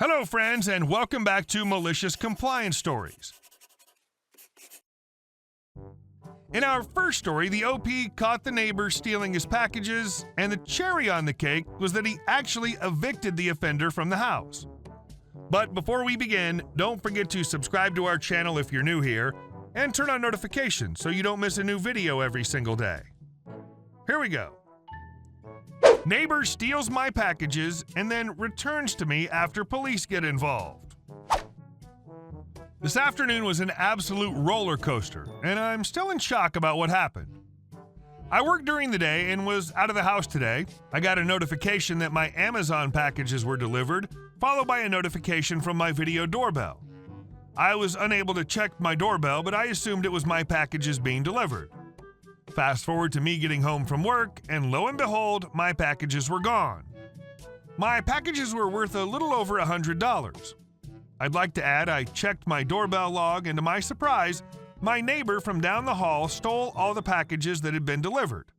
Hello, friends, and welcome back to Malicious Compliance Stories. In our first story, the OP caught the neighbor stealing his packages, and the cherry on the cake was that he actually evicted the offender from the house. But before we begin, don't forget to subscribe to our channel if you're new here, and turn on notifications so you don't miss a new video every single day. Here we go. Neighbor steals my packages and then returns to me after police get involved. This afternoon was an absolute roller coaster, and I'm still in shock about what happened. I worked during the day and was out of the house today. I got a notification that my Amazon packages were delivered, followed by a notification from my video doorbell. I was unable to check my doorbell, but I assumed it was my packages being delivered. Fast forward to me getting home from work, and lo and behold, my packages were gone. My packages were worth a little over $100. I'd like to add I checked my doorbell log, and to my surprise, my neighbor from down the hall stole all the packages that had been delivered.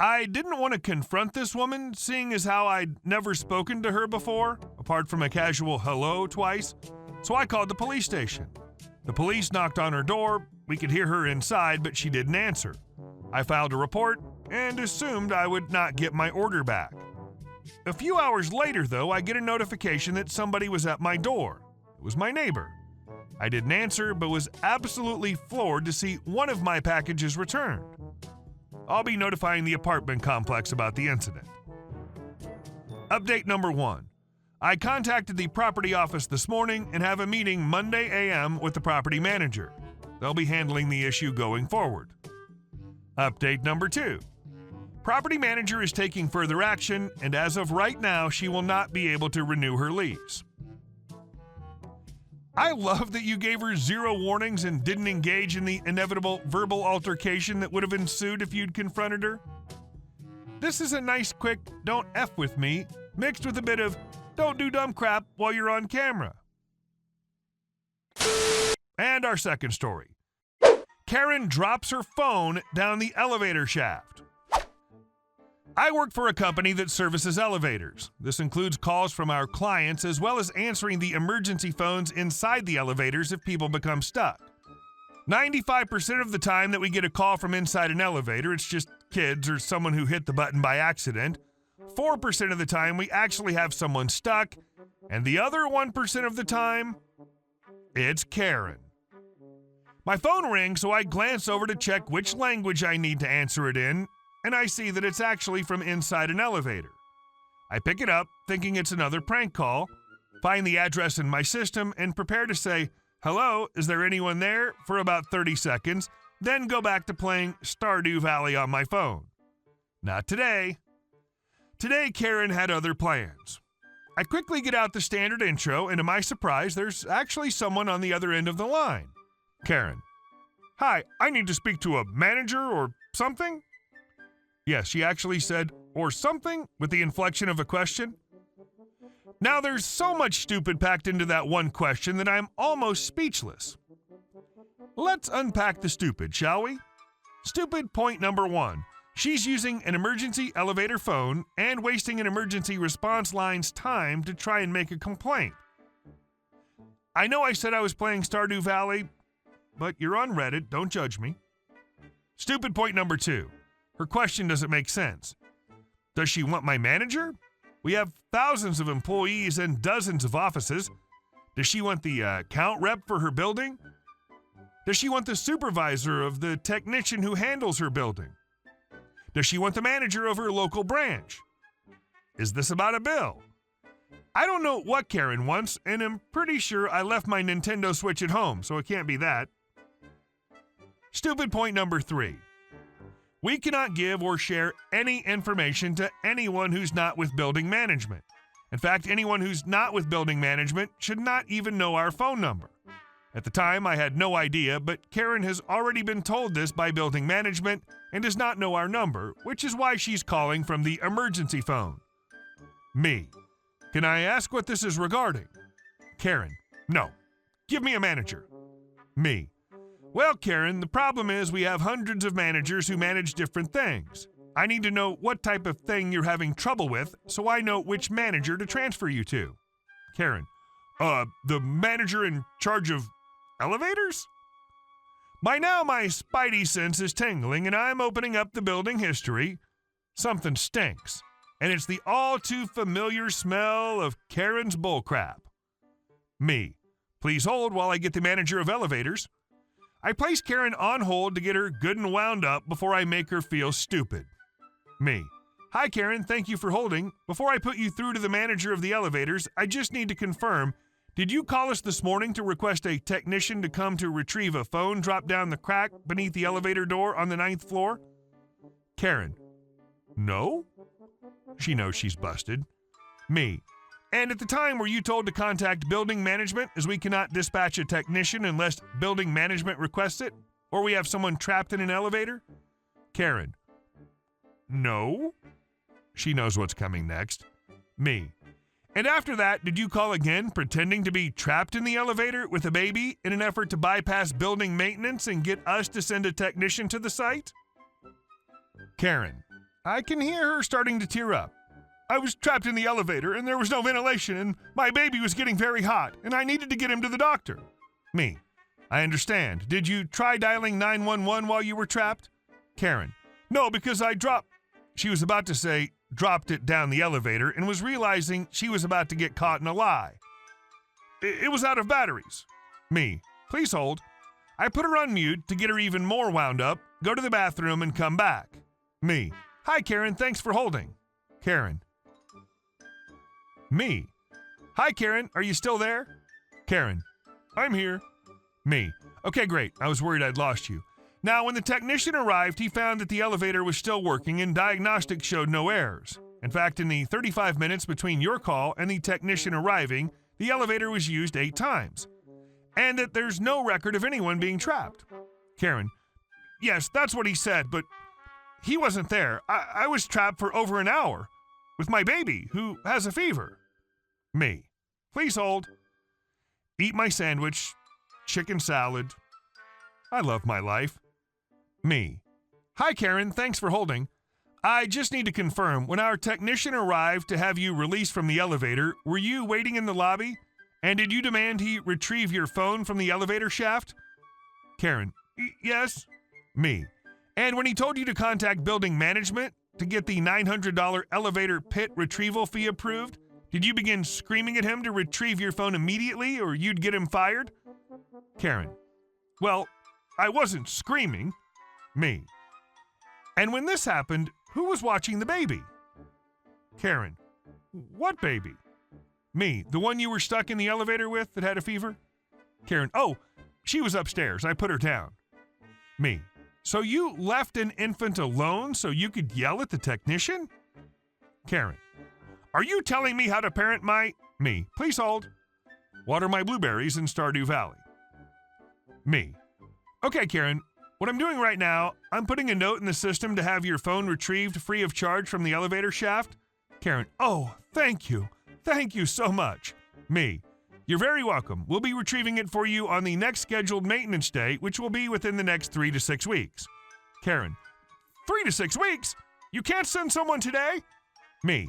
I didn't want to confront this woman, seeing as how I'd never spoken to her before, apart from a casual hello twice, so I called the police station. The police knocked on her door. We could hear her inside, but she didn't answer. I filed a report and assumed I would not get my order back. A few hours later, though, I get a notification that somebody was at my door. It was my neighbor. I didn't answer, but was absolutely floored to see one of my packages returned. I'll be notifying the apartment complex about the incident. Update number 1. I contacted the property office this morning and have a meeting Monday a.m. with the property manager. They'll be handling the issue going forward. Update number 2. Property manager is taking further action, and as of right now, she will not be able to renew her lease. I love that you gave her 0 warnings and didn't engage in the inevitable verbal altercation that would have ensued if you'd confronted her. This is a nice quick "don't F with me" mixed with a bit of "don't do dumb crap while you're on camera." And our second story. Karen drops her phone down the elevator shaft. I work for a company that services elevators. This includes calls from our clients as well as answering the emergency phones inside the elevators if people become stuck. 95% of the time that we get a call from inside an elevator, it's just kids or someone who hit the button by accident. 4% of the time, we actually have someone stuck. And the other 1% of the time, it's Karen. My phone rings, so I glance over to check which language I need to answer it in, and I see that it's actually from inside an elevator. I pick it up, thinking it's another prank call, find the address in my system, and prepare to say, "Hello, is there anyone there?" for about 30 seconds, then go back to playing Stardew Valley on my phone. Not today. Today, Karen had other plans. I quickly get out the standard intro, and to my surprise, there's actually someone on the other end of the line. Karen: "Hi, I need to speak to a manager or something?" Yes, she actually said, "or something," with the inflection of a question. Now, there's so much stupid packed into that one question that I'm almost speechless. Let's unpack the stupid, shall we? Stupid point number 1. She's using an emergency elevator phone and wasting an emergency response line's time to try and make a complaint. I know I said I was playing Stardew Valley, but you're on Reddit, don't judge me. Stupid point number 2. Her question doesn't make sense. Does she want my manager? We have thousands of employees and dozens of offices. Does she want the account rep for her building? Does she want the supervisor of the technician who handles her building? Does she want the manager of her local branch? Is this about a bill? I don't know what Karen wants, and I'm pretty sure I left my Nintendo Switch at home, so it can't be that. Stupid point number 3. We cannot give or share any information to anyone who's not with building management. In fact, anyone who's not with building management should not even know our phone number. At the time, I had no idea, but Karen has already been told this by building management and does not know our number, which is why she's calling from the emergency phone. Me: "Can I ask what this is regarding?" Karen: "No. Give me a manager." Me: "Well, Karen, the problem is we have hundreds of managers who manage different things. I need to know what type of thing you're having trouble with so I know which manager to transfer you to." Karen, the manager in charge of elevators? By now, my spidey sense is tingling, and I'm opening up the building history. Something stinks, and it's the all-too-familiar smell of Karen's bullcrap. Me, please hold while I get the manager of elevators. I place Karen on hold to get her good and wound up before I make her feel stupid. Me, hi Karen, thank you for holding. Before I put you through to the manager of the elevators, I just need to confirm, did you call us this morning to request a technician to come to retrieve a phone dropped down the crack beneath the elevator door on the 9th floor? Karen, no? She knows she's busted. Me, and at the time were you told to contact building management as we cannot dispatch a technician unless building management requests it? Or we have someone trapped in an elevator? Karen, no? She knows what's coming next. Me, and after that, did you call again, pretending to be trapped in the elevator with a baby in an effort to bypass building maintenance and get us to send a technician to the site? Karen, I can hear her starting to tear up. I was trapped in the elevator and there was no ventilation and my baby was getting very hot and I needed to get him to the doctor. Me, I understand. Did you try dialing 911 while you were trapped? Karen, no, because I dropped. She was about to say, dropped it down the elevator and was realizing she was about to get caught in a lie. It was out of batteries. Me, please hold. I put her on mute to get her even more wound up, go to the bathroom and come back. Me, hi Karen, thanks for holding. Karen. Me, hi Karen, are you still there? Karen, I'm here. Me, okay great, I was worried I'd lost you. Now, when the technician arrived, he found that the elevator was still working and diagnostics showed no errors. In fact, in the 35 minutes between your call and the technician arriving, the elevator was used 8 times. And that there's no record of anyone being trapped. Karen, yes, that's what he said, but he wasn't there. I was trapped for over an hour with my baby, who has a fever. Me, please hold. Eat my sandwich, chicken salad. I love my life. Me, hi Karen, thanks for holding. I just need to confirm, when our technician arrived to have you released from the elevator, were you waiting in the lobby? And did you demand he retrieve your phone from the elevator shaft? Karen, yes. Me, and when he told you to contact building management to get the $900 elevator pit retrieval fee approved, did you begin screaming at him to retrieve your phone immediately or you'd get him fired? Karen, well, I wasn't screaming. Me, and when this happened, who was watching the baby? Karen, what baby? Me, the one you were stuck in the elevator with that had a fever? Karen, oh, she was upstairs. I put her down. Me, so you left an infant alone so you could yell at the technician? Karen, are you telling me how to parent my... Me, please hold. Water my blueberries in Stardew Valley. Me, okay, Karen, what I'm doing right now, I'm putting a note in the system to have your phone retrieved free of charge from the elevator shaft. Karen, oh, thank you. Thank you so much. Me, you're very welcome. We'll be retrieving it for you on the next scheduled maintenance day, which will be within the next 3 to 6 weeks. Karen, 3 to 6 weeks? You can't send someone today? Me,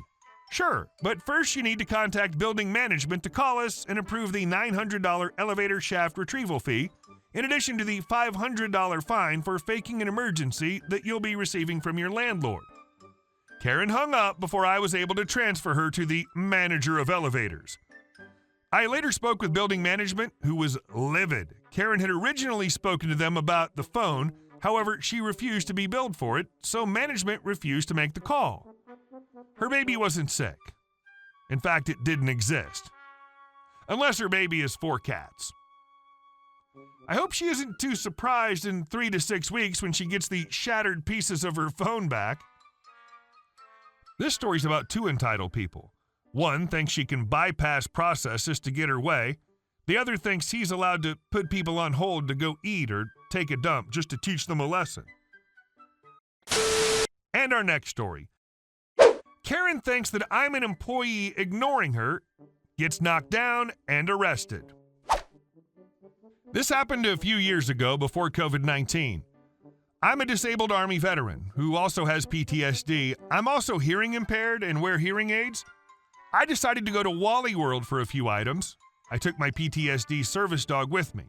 sure, but first you need to contact building management to call us and approve the $900 elevator shaft retrieval fee, in addition to the $500 fine for faking an emergency that you'll be receiving from your landlord. Karen hung up before I was able to transfer her to the manager of elevators. I later spoke with building management, who was livid. Karen had originally spoken to them about the phone, however, she refused to be billed for it, so management refused to make the call. Her baby wasn't sick. In fact, it didn't exist. Unless her baby is 4 cats. I hope she isn't too surprised in 3 to 6 weeks when she gets the shattered pieces of her phone back. This story's about 2 entitled people. One thinks she can bypass processes to get her way. The other thinks he's allowed to put people on hold to go eat or take a dump just to teach them a lesson. And our next story. Karen thinks that I'm an employee ignoring her, gets knocked down and arrested. This happened a few years ago before COVID-19. I'm a disabled Army veteran who also has PTSD. I'm also hearing impaired and wear hearing aids. I decided to go to Wally World for a few items. I took my PTSD service dog with me.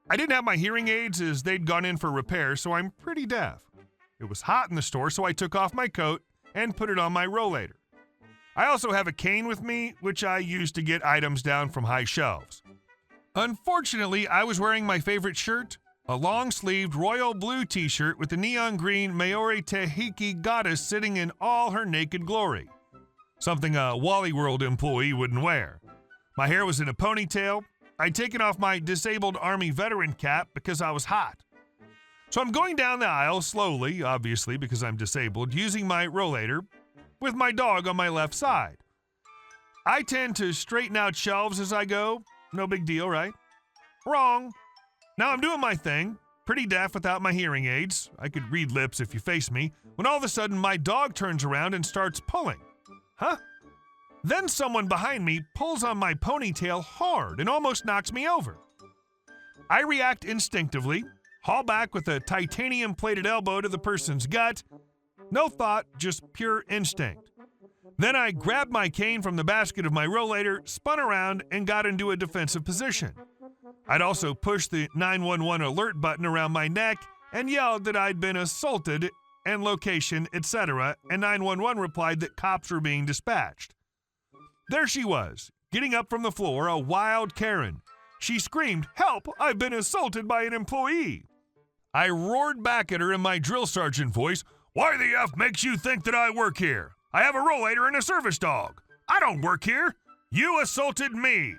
I didn't have my hearing aids as they'd gone in for repair, so I'm pretty deaf. It was hot in the store, so I took off my coat and put it on my rollator. I also have a cane with me, which I use to get items down from high shelves. Unfortunately, I was wearing my favorite shirt, a long-sleeved royal blue t-shirt with the neon green Maori Tehiki goddess sitting in all her naked glory. Something a Wally World employee wouldn't wear. My hair was in a ponytail. I'd taken off my disabled Army veteran cap because I was hot. So I'm going down the aisle slowly, obviously because I'm disabled, using my rollator, with my dog on my left side. I tend to straighten out shelves as I go. No big deal, right? Wrong. Now I'm doing my thing, pretty deaf without my hearing aids. I could read lips if you face me, when all of a sudden my dog turns around and starts pulling. Huh? Then someone behind me pulls on my ponytail hard and almost knocks me over. I react instinctively, haul back with a titanium-plated elbow to the person's gut. No thought, just pure instinct. Then I grabbed my cane from the basket of my rollator, spun around, and got into a defensive position. I'd also pushed the 911 alert button around my neck and yelled that I'd been assaulted and location, etc., and 911 replied that cops were being dispatched. There she was, getting up from the floor, a wild Karen. She screamed, "Help! I've been assaulted by an employee!" I roared back at her in my drill sergeant voice, "Why the F makes you think that I work here? I have a rollator and a service dog. I don't work here. You assaulted me."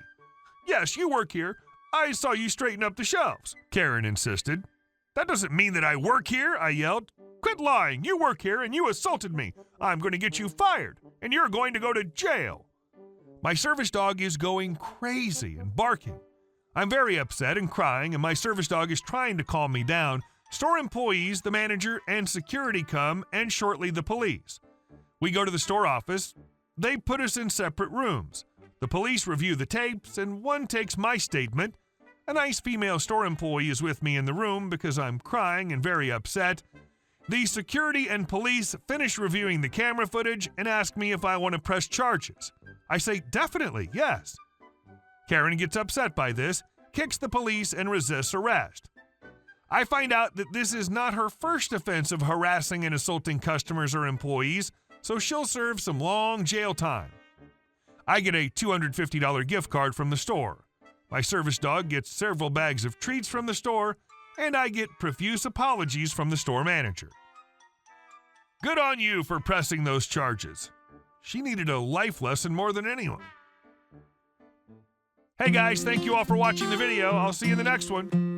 "Yes, you work here. I saw you straighten up the shelves," Karen insisted. "That doesn't mean that I work here," I yelled. "Quit lying. You work here and you assaulted me. I'm going to get you fired, and you're going to go to jail." My service dog is going crazy and barking. I'm very upset and crying, and my service dog is trying to calm me down. Store employees, the manager, and security come, and shortly the police. We go to the store office. They put us in separate rooms. The police review the tapes, and one takes my statement. A nice female store employee is with me in the room because I'm crying and very upset. The security and police finish reviewing the camera footage and ask me if I want to press charges. I say, definitely, yes. Karen gets upset by this, kicks the police, and resists arrest. I find out that this is not her first offense of harassing and assaulting customers or employees, so she'll serve some long jail time. I get a $250 gift card from the store. My service dog gets several bags of treats from the store, and I get profuse apologies from the store manager. Good on you for pressing those charges. She needed a life lesson more than anyone. Hey guys, thank you all for watching the video. I'll see you in the next one.